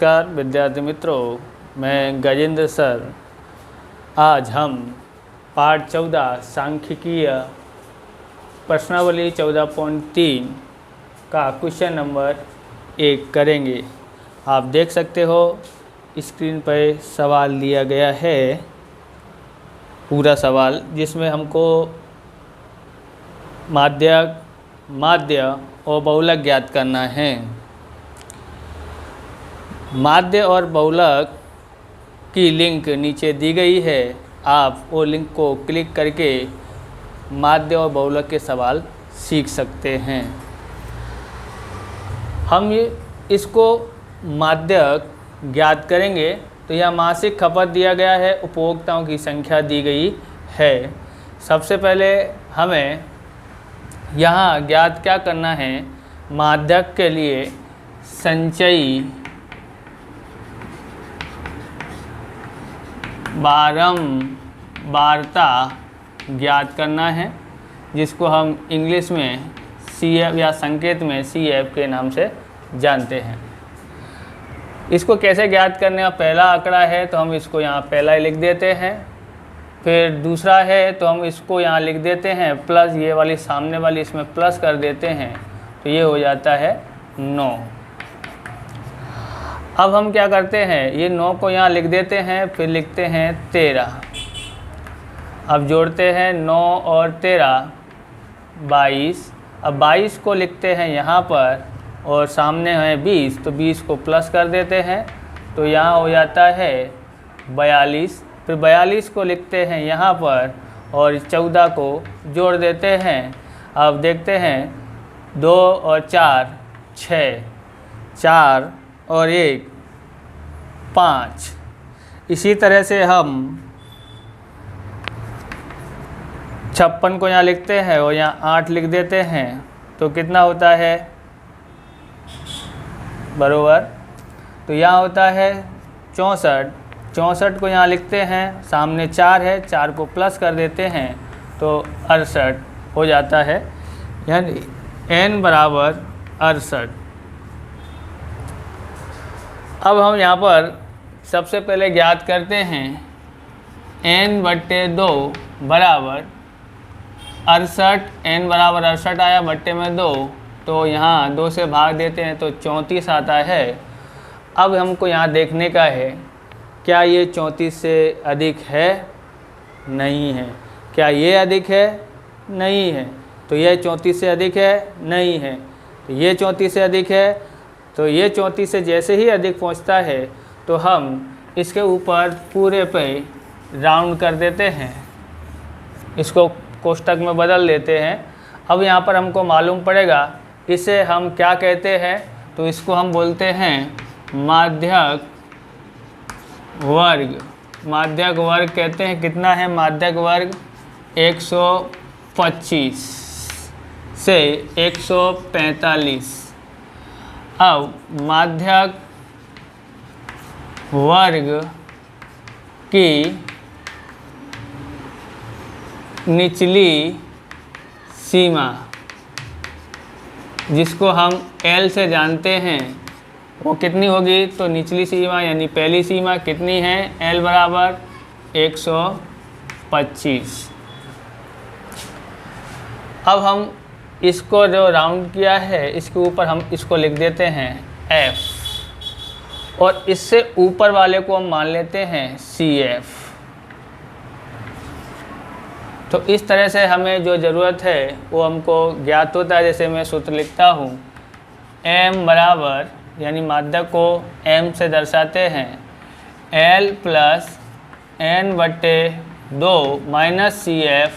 नमस्कार विद्यार्थी मित्रों, मैं गजेंद्र सर। आज हम पाठ 14 सांख्यिकीय प्रश्नावली 14.3 का क्वेश्चन नंबर 1 करेंगे। आप देख सकते हो स्क्रीन पर सवाल दिया गया है, पूरा सवाल, जिसमें हमको माध्य और बहुलक ज्ञात करना है। माध्य और बहुलक की लिंक नीचे दी गई है। आप वो लिंक को क्लिक करके माध्य और बहुलक के सवाल सीख सकते हैं। हम इसको माध्यक ज्ञात करेंगे तो यह मासिक खपत दिया गया है, उपभोक्ताओं की संख्या दी गई है। सबसे पहले हमें यहाँ ज्ञात क्या करना है, माध्यक के लिए संचयी बारंबारता ज्ञात करना है, जिसको हम इंग्लिश में CF या संकेत में CF के नाम से जानते हैं। इसको कैसे ज्ञात करने का, पहला आंकड़ा है तो हम इसको यहाँ पहला ही लिख देते हैं, फिर दूसरा है तो हम इसको यहाँ लिख देते हैं प्लस, ये वाली सामने वाली इसमें प्लस कर देते हैं, तो ये हो जाता है 9। अब हम क्या करते हैं, ये 9 को यहाँ लिख देते हैं, फिर लिखते हैं 13। अब जोड़ते हैं 9 और 13 22। अब 22 को लिखते हैं यहाँ पर और सामने है 20, तो 20 को प्लस कर देते हैं, तो यहाँ हो जाता है 42। फिर 42 को लिखते हैं यहाँ पर और 14 को जोड़ देते हैं। अब देखते हैं 2 और 4 6, 4 और 1 5। इसी तरह से हम 56 को यहाँ लिखते हैं और यहाँ 8 लिख देते हैं, तो कितना होता है बरोबर, तो यहाँ होता है 64। 64 को यहाँ लिखते हैं, सामने 4 है, 4 को प्लस कर देते हैं, तो 68 हो जाता है, यानी n बराबर 68। अब हम यहाँ पर सबसे पहले ज्ञात करते हैं n/2 बराबर 68। n बराबर 68 आया, बट्टे में 2, तो यहाँ 2 से भाग देते हैं तो 34 आता है। अब हमको यहाँ देखने का है, क्या ये 34 से अधिक है, नहीं है। क्या ये अधिक है, नहीं है। तो ये 34 से अधिक है, नहीं है। तो ये 34 से अधिक है, तो ये 34 से जैसे ही अधिक पहुंचता है तो हम इसके ऊपर पूरे पे राउंड कर देते हैं, इसको कोष्ठक में बदल देते हैं। अब यहाँ पर हमको मालूम पड़ेगा इसे हम क्या कहते हैं, तो इसको हम बोलते हैं माध्यक वर्ग। माध्यक वर्ग कहते हैं। कितना है माध्यक वर्ग, 125 से 145। अब माध्यक वर्ग की निचली सीमा, जिसको हम L से जानते हैं, वो कितनी होगी, तो निचली सीमा यानी पहली सीमा कितनी है, L बराबर 125। अब हम इसको जो राउंड किया है इसके ऊपर हम इसको लिख देते हैं F, और इससे ऊपर वाले को हम मान लेते हैं CF। तो इस तरह से हमें जो ज़रूरत है वो हमको ज्ञात होता है। जैसे मैं सूत्र लिखता हूँ, M बराबर, यानी माध्यक को M से दर्शाते हैं, L plus n/2 minus CF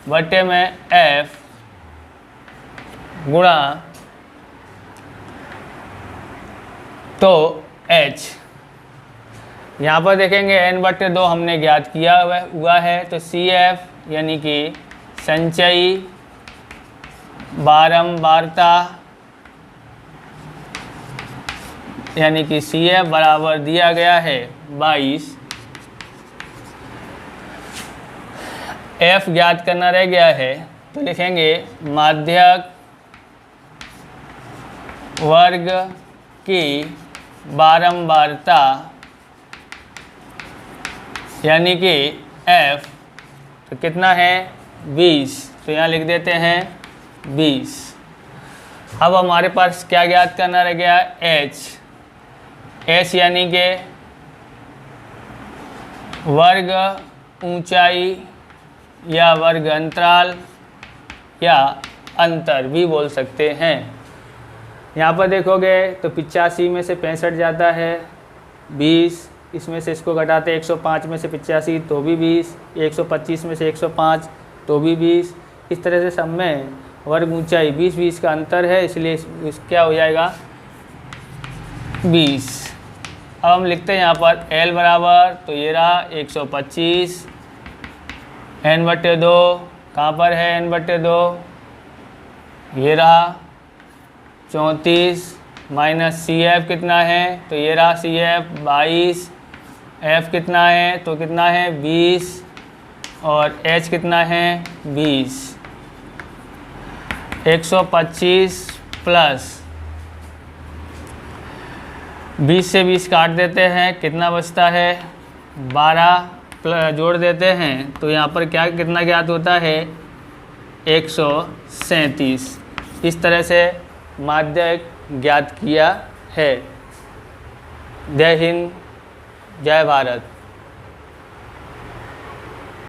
बटे में F गुणा तो H। यहाँ पर देखेंगे n/2 हमने ज्ञात किया हुआ है, तो CF यानी कि संचयी बारंबारता, यानी कि CF बराबर दिया गया है 22। F ज्ञात करना रह गया है, तो लिखेंगे माध्यक वर्ग की बारंबारता यानी कि F, तो कितना है 20, तो यहाँ लिख देते हैं 20। अब हमारे पास क्या ज्ञात करना रह गया, H यानी कि वर्ग ऊंचाई या वर्ग अंतराल या अंतर भी बोल सकते हैं। यहाँ पर देखोगे तो 85 में से 65 जाता है 20, इसमें से इसको घटाते 105 में से 85 तो भी 20, 125 में से 105 तो भी 20। इस तरह से सब में वर्ग ऊंचाई 20-20 का अंतर है, इसलिए इस क्या हो जाएगा 20। अब हम लिखते हैं यहाँ पर L बराबर, तो ये रहा 125 n/2, कहाँ पर है n/2, ये रहा 34 माइनस CF कितना है, तो ये रहा CF 22, F कितना है, तो कितना है 20 और H कितना है 20। 125 प्लस 20 से 20 काट देते हैं, कितना बचता है 12, प्लस जोड़ देते हैं तो यहाँ पर क्या कितना ज्ञात होता है 137। इस तरह से माध्यक ज्ञात किया है। जय हिंद, जय भारत।